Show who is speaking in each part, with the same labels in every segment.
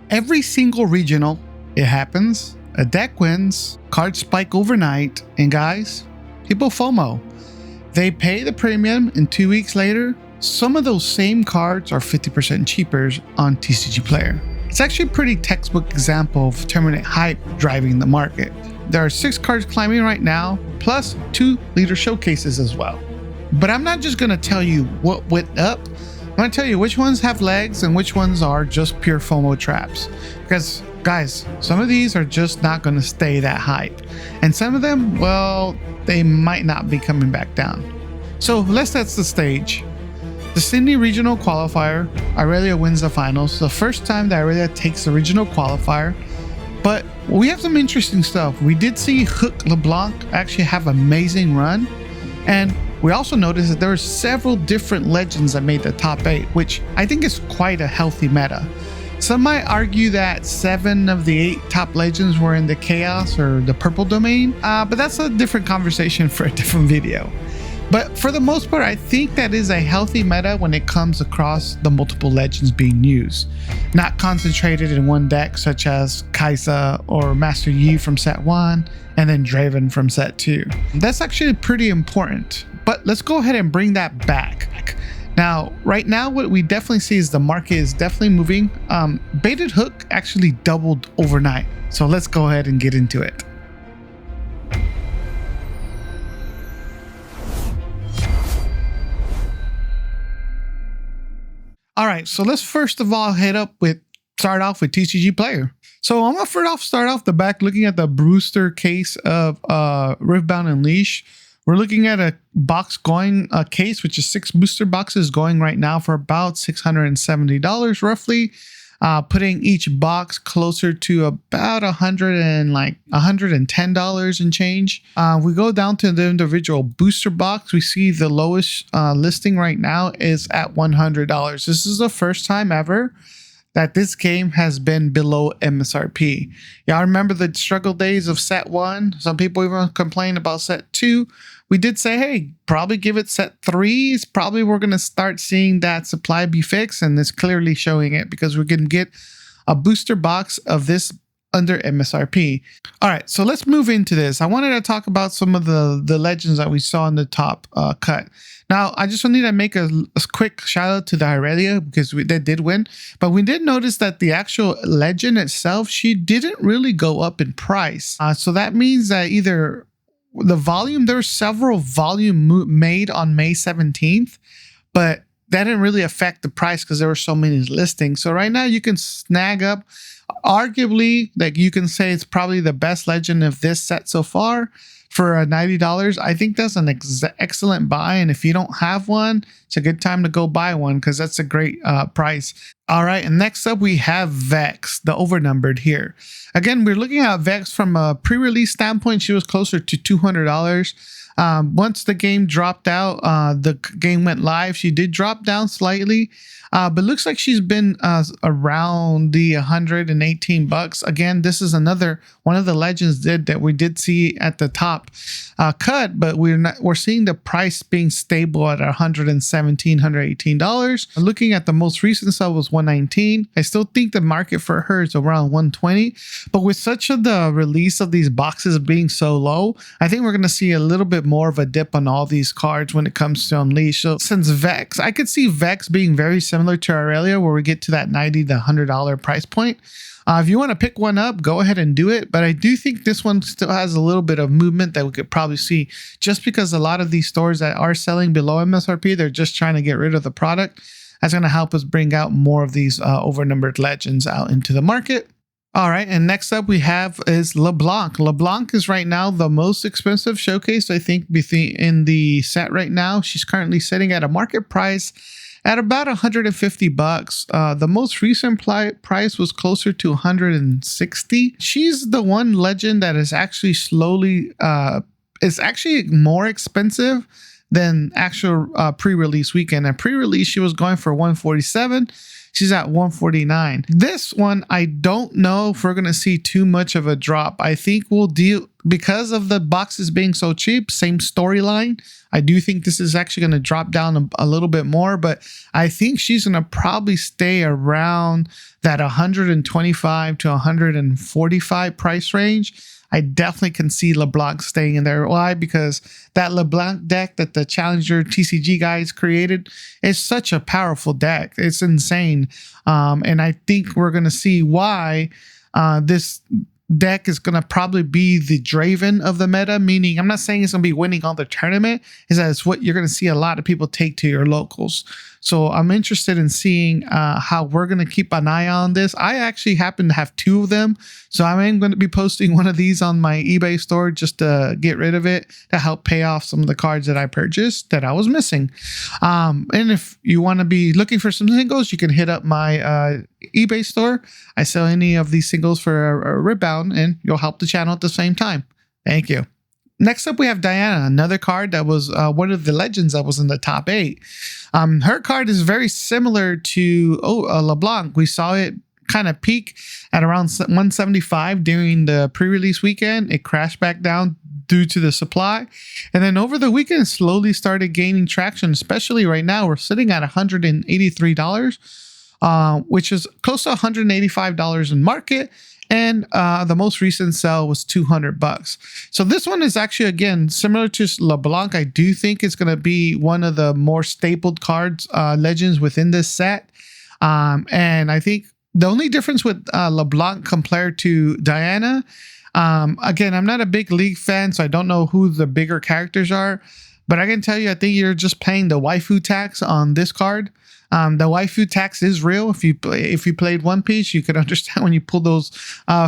Speaker 1: Every single regional, it happens. A deck wins, cards spike overnight, and guys, people FOMO. They pay the premium, and 2 weeks later, some of those same cards are 50% cheaper on TCG Player. It's actually a pretty textbook example of terminate hype driving the market. There are 6 cards climbing right now, plus 2 leader showcases as well. But I'm not just going to tell you what went up. I'm going to tell you which ones have legs and which ones are just pure FOMO traps. Because guys, some of these are just not going to stay that hype. And some of them, well, they might not be coming back down. So let's set the stage. The Sydney Regional Qualifier, Irelia wins the finals. The first time that Irelia takes the regional qualifier. But we have some interesting stuff. We did see Hook LeBlanc actually have an amazing run. And we also noticed that there were several different legends that made the top 8, which I think is quite a healthy meta. Some might argue that 7 of the 8 top legends were in the Chaos or the Purple domain, but that's a different conversation for a different video. But for the most part, I think that is a healthy meta when it comes across the multiple legends being used. Not concentrated in one deck such as Kaisa or Master Yi from set 1 and then Draven from set 2. That's actually pretty important, but let's go ahead and bring that back. Now, right now, what we definitely see is the market is definitely moving. Baited Hook actually doubled overnight. So let's go ahead and get into it. All right, so let's first of all start off with TCG Player. So I'm gonna start off the back looking at the Brewster case of Riftbound and Leash. We're looking at a case, which is 6 booster boxes going right now for about $670 roughly, putting each box closer to about $110 and change. We go down to the individual booster box. We see the lowest listing right now is at $100. This is the first time ever that this game has been below MSRP. Y'all remember the struggle days of set 1? Some people even complain about set 2. We did say, hey, probably give it set 3. It's probably we're going to start seeing that supply be fixed, and it's clearly showing it because we're going to get a booster box of this under MSRP. All right, so let's move into this. I wanted to talk about some of the legends that we saw in the top cut. Now, I just need to make a quick shout out to the Irelia because they did win, but we did notice that the actual legend itself, she didn't really go up in price. So that means that either the volume, there were several volume made on May 17th, but that didn't really affect the price because there were so many listings. So right now you can snag up, arguably, like you can say it's probably the best legend of this set so far for $90. I think that's an excellent buy. And if you don't have one, it's a good time to go buy one because that's a great price. All right. And next up, we have Vex, the overnumbered here. Again, we're looking at Vex from a pre-release standpoint. She was closer to $200. Once the game dropped out, the game went live. She did drop down slightly, but looks like she's been around the $118. Again, this is another one of the legends that we did see at the top cut, but we're seeing the price being stable at $117, $118. Looking at the most recent sell was $119. I still think the market for her is around $120, but with such the release of these boxes being so low, I think we're going to see a little bit more of a dip on all these cards when it comes to Unleash. So since Vex, I could see Vex being very similar to Irelia, where we get to that $90 to $100 price point. If you want to pick one up, go ahead and do it. But I do think this one still has a little bit of movement that we could probably see, just because a lot of these stores that are selling below MSRP, they're just trying to get rid of the product. That's going to help us bring out more of these overnumbered legends out into the market. All right, and next up we have is LeBlanc. LeBlanc is right now the most expensive showcase, I think, in the set right now. She's currently sitting at a market price at about $150. The most recent price was closer to $160. She's the one legend that is actually is actually more expensive than actual pre-release weekend. At pre-release, she was going for $147. She's at 149. This one, I don't know if we're going to see too much of a drop. I think we'll deal, because of the boxes being so cheap, same storyline. I do think this is actually going to drop down a little bit more, but I think she's going to probably stay around that 125 to 145 price range. I definitely can see LeBlanc staying in there. Why? Because that LeBlanc deck that the Challenger TCG guys created is such a powerful deck. It's insane. And I think we're going to see why this deck is going to probably be the Draven of the meta, meaning I'm not saying it's going to be winning all the tournament, is that it's what you're going to see a lot of people take to your locals. So I'm interested in seeing how we're going to keep an eye on this. I actually happen to have 2 of them, so I am going to be posting one of these on my eBay store just to get rid of it, to help pay off some of the cards that I purchased that I was missing. And if you want to be looking for some singles, you can hit up my eBay store. I sell any of these singles for a Riftbound, and you'll help the channel at the same time. Thank you. Next up, we have Diana, another card that was one of the legends that was in the top 8. Her card is very similar to LeBlanc. We saw it kind of peak at around 175 during the pre-release weekend. It crashed back down due to the supply. And then over the weekend, it slowly started gaining traction, especially right now. We're sitting at $183, which is close to $185 in market. And the most recent sell was $200. So this one is actually, again, similar to LeBlanc. I do think it's going to be one of the more stapled cards, legends within this set. And I think the only difference with LeBlanc compared to Diana, again, I'm not a big League fan, so I don't know who the bigger characters are. But I can tell you, I think you're just paying the waifu tax on this card. The waifu tax is real. If you played One Piece, you could understand when you pull those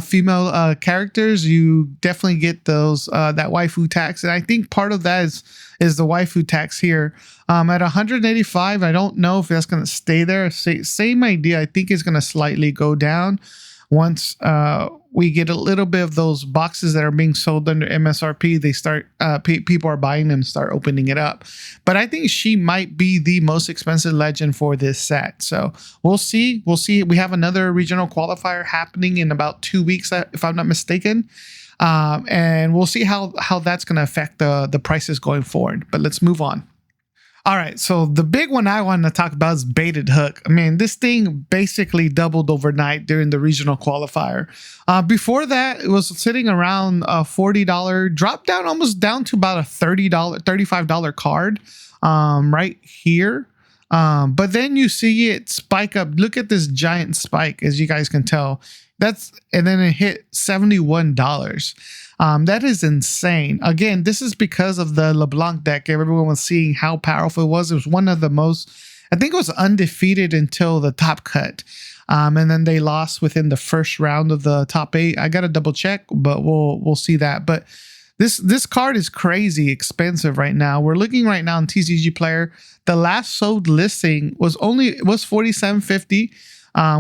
Speaker 1: female characters, you definitely get those that waifu tax. And I think part of that is the waifu tax here. At 185, I don't know if that's going to stay there. Same idea. I think it's going to slightly go down once we get a little bit of those boxes that are being sold under MSRP. They start people are buying them, start opening it up. But I think she might be the most expensive legend for this set. So we'll see. We have another regional qualifier happening in about 2 weeks, if I'm not mistaken. And we'll see how that's going to affect the prices going forward. But let's move on. All right, so the big one I wanted to talk about is Baited Hook. I mean, this thing basically doubled overnight during the regional qualifier. Before that, it was sitting around $40, dropped down almost down to about a $35 card right here. But then you see it spike up. Look at this giant spike, as you guys can tell. And then it hit $71. That is insane. Again, this is because of the LeBlanc deck. Everyone was seeing how powerful it was. It was one of the most, I think it was undefeated until the top cut. And then they lost within the first round of the top 8. I got to double check, but we'll see that. But this card is crazy expensive right now. We're looking right now on TCG Player. The last sold listing was $47.50.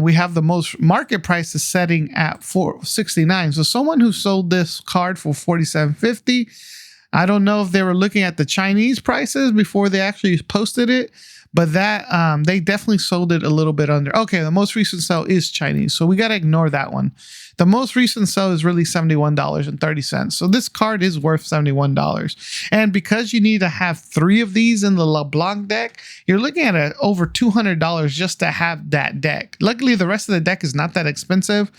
Speaker 1: We have the most market price is setting at $469. So someone who sold this card for $47.50. I don't know if they were looking at the Chinese prices before they actually posted it, but that they definitely sold it a little bit under. Okay, the most recent sell is Chinese, so we got to ignore that one. The most recent sell is really $71.30. So this card is worth $71. And because you need to have 3 of these in the LeBlanc deck, you're looking at over $200 just to have that deck. Luckily, the rest of the deck is not that expensive.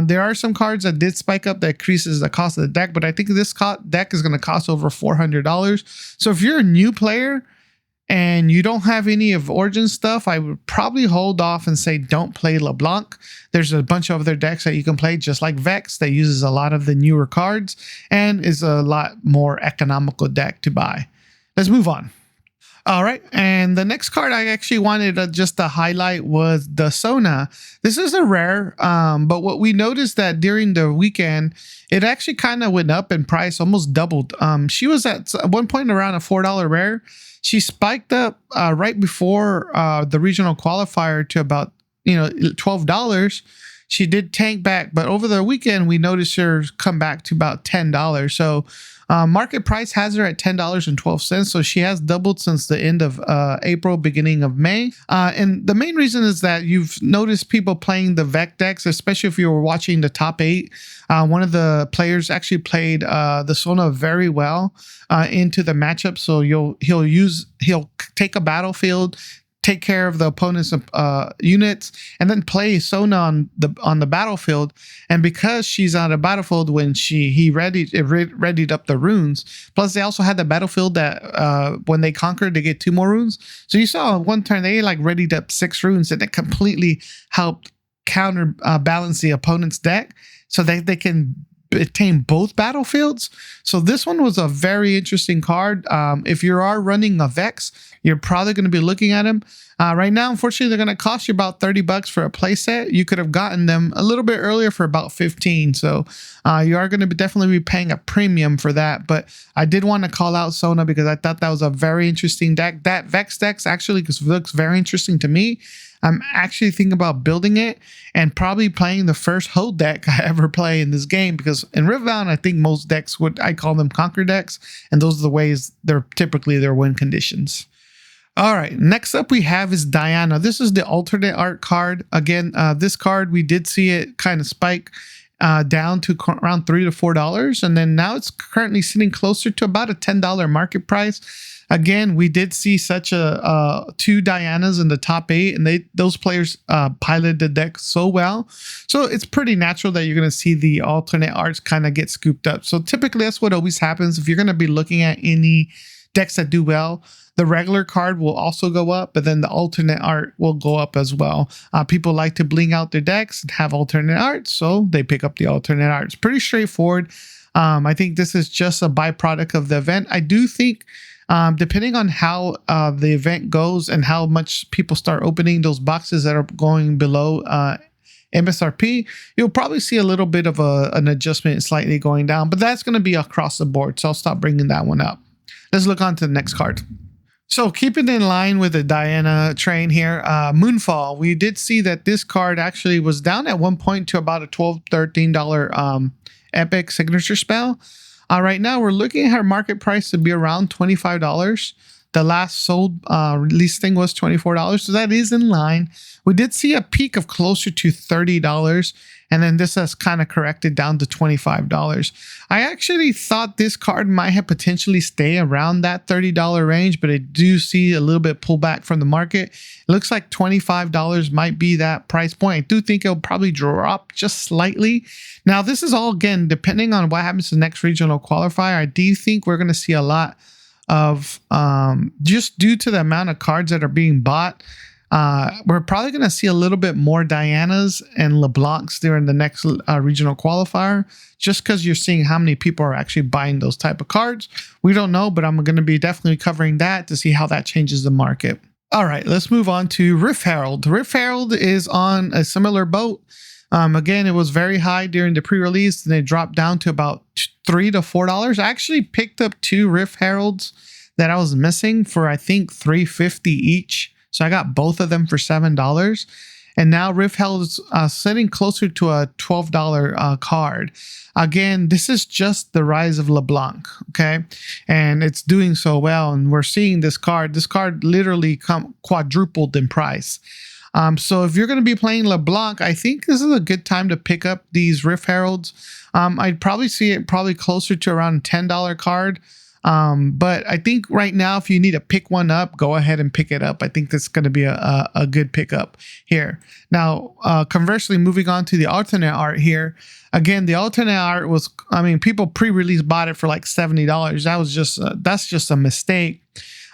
Speaker 1: There are some cards that did spike up that increases the cost of the deck, but I think this deck is going to cost over $400. So if you're a new player and you don't have any of Origin stuff, I would probably hold off and say don't play LeBlanc. There's a bunch of other decks that you can play, just like Vex, that uses a lot of the newer cards and is a lot more economical deck to buy. Let's move on. All right, and the next card I actually wanted just to highlight was the Sona. This is a rare, but what we noticed that during the weekend, it actually kind of went up in price, almost doubled. She was at one point around a $4 rare. She spiked up right before the regional qualifier to about $12. She did tank back, but over the weekend we noticed her come back to about $10. So Market price has her at $10.12, so she has doubled since the end of April, beginning of May. And the main reason is that you've noticed people playing the Vec decks, especially if you were watching the top 8. One of the players actually played the Sona very well into the matchup. So he'll take a battlefield, take care of the opponent's units, and then play Sona on the battlefield. And because she's on the battlefield when he readied up the runes, plus they also had the battlefield that when they conquered, they get 2 more runes. So you saw one turn they like readied up 6 runes, and it completely helped counter balance the opponent's deck so that they can attain both battlefields. So this one was a very interesting card. If you are running a Vex, you're probably going to be looking at him. Right now, unfortunately, they're going to cost you about $30 for a playset. You could have gotten them a little bit earlier for about 15. So you are going to definitely be paying a premium for that. But I did want to call out Sona because I thought that was a very interesting deck. That Vex deck actually looks very interesting to me. I'm actually thinking about building it and probably playing the first hold deck I ever play in this game, because in Riftbound, I think most decks I call them conquer decks, and those are the ways they're typically their win conditions. All right, next up we have is Diana. This is the alternate art card. Again, this card, we did see it kind of spike down to around $3 to $4, and then now it's currently sitting closer to about a $10 market price. Again, we did see such 2 Dianas in the top 8, and those players piloted the deck so well. So it's pretty natural that you're going to see the alternate arts kind of get scooped up. So typically that's what always happens. If you're going to be looking at any decks that do well, the regular card will also go up, but then the alternate art will go up as well. People like to bling out their decks and have alternate art, so they pick up the alternate art. It's pretty straightforward. I think this is just a byproduct of the event. I do think depending on how the event goes and how much people start opening those boxes that are going below MSRP, you'll probably see a little bit of an adjustment slightly going down, but that's going to be across the board, so I'll stop bringing that one up. Let's look on to the next card. So keeping in line with the Diana train here, Moonfall, we did see that this card actually was down at one point to about a $12, $13 epic signature spell. Right now, we're looking at her market price to be around $25. The last sold release thing was $24, so that is in line. We did see a peak of closer to $30, and then this has kind of corrected down to $25. I actually thought this card might have potentially stay around that $30 range, but I do see a little bit pullback from the market. It looks like $25 might be that price point. I do think it'll probably drop just slightly. Now, this is all, again, depending on what happens to the next regional qualifier. I do think we're going to see a lot of, just due to the amount of cards that are being bought, we're probably going to see a little bit more Dianas and LeBlancs during the next regional qualifier, just because you're seeing how many people are actually buying those type of cards. We don't know, but I'm going to be definitely covering that to see how that changes the market. All right, let's move on to Rift Herald. Rift Herald is on a similar boat. Again, it was very high during the pre-release, and it dropped down to about $3 to $4. I actually picked up 2 Rift Heralds that I was missing for, I think, $3.50 each. So I got both of them for $7. And now Rift Herald is sitting closer to a $12 card. Again, this is just the rise of LeBlanc, okay? And it's doing so well. And we're seeing this card literally quadrupled in price. So if you're going to be playing LeBlanc, I think this is a good time to pick up these Rift Heralds. I'd probably see it closer to around a $10 card. But I think right now, if you need to pick one up, go ahead and pick it up. I think that's going to be a good pickup here. Now, conversely, moving on to the alternate art here. Again, the alternate art was, people pre-release bought it for like $70. That's just a mistake.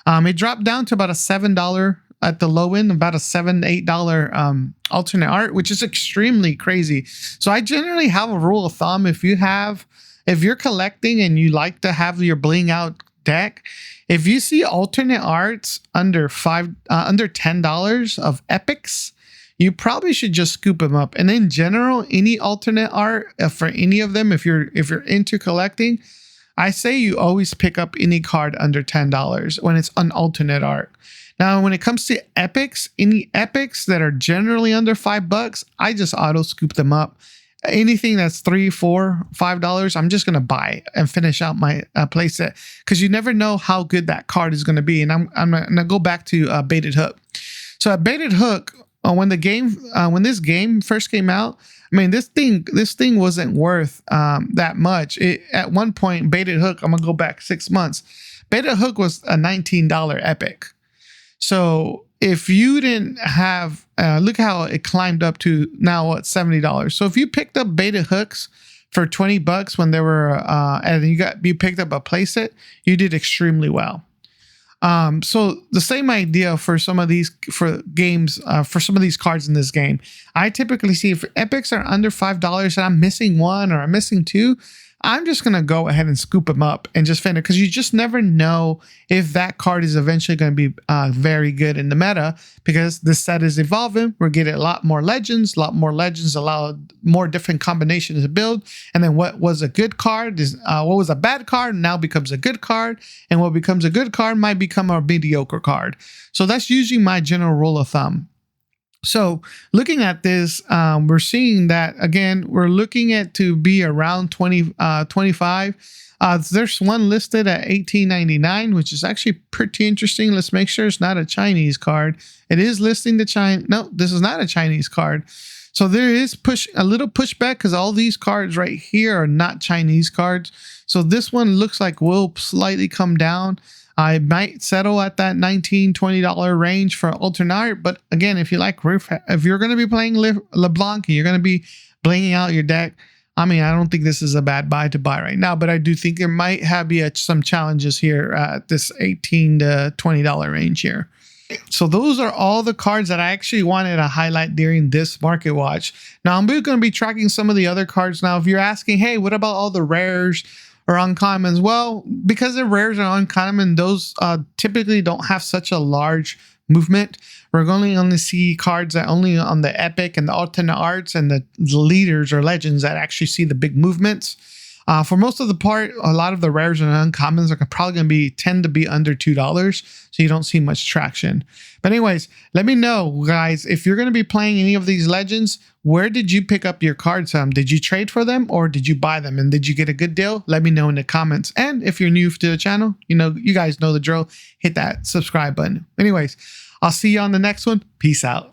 Speaker 1: It dropped down to about a $7 at the low end, about a $7 to $8 alternate art, which is extremely crazy. So I generally have a rule of thumb: if you're collecting and you like to have your bling out deck, if you see alternate arts under $10 of epics, you probably should just scoop them up. And in general, any alternate art for any of them, if you're into collecting, I say you always pick up any card under $10 when it's an alternate art. Now, when it comes to epics, any epics that are generally under $5, I just auto scoop them up. anything that's $3, $4, $5, I'm just gonna buy and finish out my playset, because you never know how good that card is gonna be. And I'm gonna go back to Baited Hook. So at Baited Hook, when this game first came out, I mean, this thing wasn't worth that much. At one point, Baited Hook, I'm gonna go back 6 months. Baited Hook was a $19 epic. So if you didn't have, look how it climbed up to now what, $70. So if you picked up Baited Hooks for $20 when they were, and you picked up a playset, you did extremely well. So the same idea for some of these games, for some of these cards in this game. I typically see if epics are under $5 and I'm missing one or I'm missing two, I'm just going to go ahead and scoop them up and just finish, because you just never know if that card is eventually going to be very good in the meta, because the set is evolving. We're getting a lot more legends. Allow more different combinations to build. And then what was a good card is what was a bad card now becomes a good card. And what becomes a good card might become a mediocre card. So that's usually my general rule of thumb. So looking at this, we're seeing that, again, we're looking at to be around 25. There's one listed at $18.99, which is actually pretty interesting. Let's make sure it's not a Chinese card. It is listing the China. No, this is not a Chinese card. So there is a little pushback, because all these cards right here are not Chinese cards. So this one looks like will slightly come down. I might settle at that $19, $20 range for alternate art. But again, if you like if you're going to be playing LeBlanc, you're going to be blinging out your deck, I mean, I don't think this is a bad buy to buy right now, but I do think there might be some challenges here at this $18 to $20 range here. So those are all the cards that I actually wanted to highlight during this market watch. Now I'm going to be tracking some of the other cards. Now, if you're asking, hey, what about all the rares or uncommons? Well, because the rares are uncommon, those typically don't have such a large movement. We're going to only see cards that only on the epic and the alternate arts and the leaders or legends that actually see the big movements. For most of the part, a lot of the rares and uncommons are probably going to tend to be under $2, so you don't see much traction. But anyways, let me know, guys, if you're going to be playing any of these legends, where did you pick up your cards from? Did you trade for them or did you buy them? And did you get a good deal? Let me know in the comments. And if you're new to the channel, you guys know the drill. Hit that subscribe button. Anyways, I'll see you on the next one. Peace out.